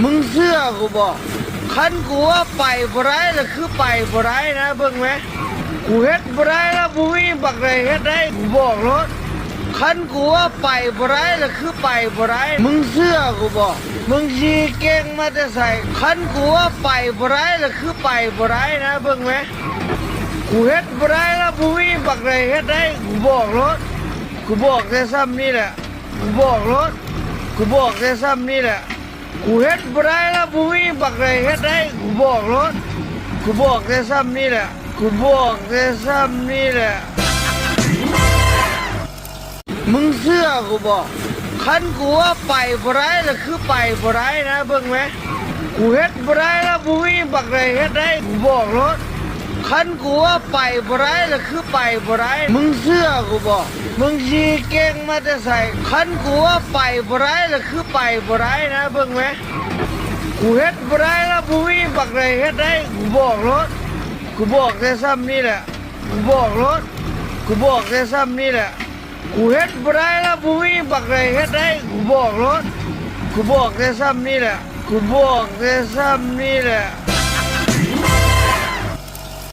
มึงเชื่อกูบอกคันกูว่าไปบ่ได้แล้วคือไปบ่ได้นะเบิ่งไหมกูเฮ็ดบ่ได้แล้วบ่มีบักใดเฮ็ดได้กูบอกรถคันกูว่าไปบ่ได้แล้วคือไปบ่ได้มึงเชื่อกูบอกมึงยีเก่งมาแต่ใส่คันกูว่าไปบ่ได้แล้วคือไปบ่ได้นะเบิ่งไหมกูเฮ็ดบ่ได้แล้วบ่มีบักใดเฮ็ดได้กูบอกรถกูบอกแต่ซ้ำนี่แหละกูบอกรถกูบอกแต่ซ้ำนี่แหละกูเฮ็ดบ่ได้แล้วบ่มีบักใดเฮ็ดได้กูบอกรถกูบอกแต่ซ้ำนี่แหละกูบอกแต่ซ้ำนี่แหละมึงเชื่อกูบอกคันกูว่าไปบ่ได้แล้วคือไปบ่ได้นะเบิ่งไหมกูเฮ็ดบ่ได้แล้วบ่มีบักใดเฮ็ดได้กูบอกรถคันกูว่าไปบ่ได้แล้วคือไปบ่ได้มึงเชื่อกูบอกมึงยีเก่งมาแต่ใส่คันกูว่าไปบ่ได้แล้วคือไปบ่ได้นะเบิ่งไหมกูเฮ็ดบ่ได้แล้วบ่มีบักใดเฮ็ดได้กูบอกรถกูบอกแต่ซ้ำนี่แหละกูบอกรถกูบอกแต่ซ้ำนี่แหละกูเฮ็ดบ่ได้แล้วบ่มีบักใดเฮ็ดได้กูบอกรถกูบอกแต่ซ้ำนี่แหละกูบอกแต่ซ้ำนี่แหละ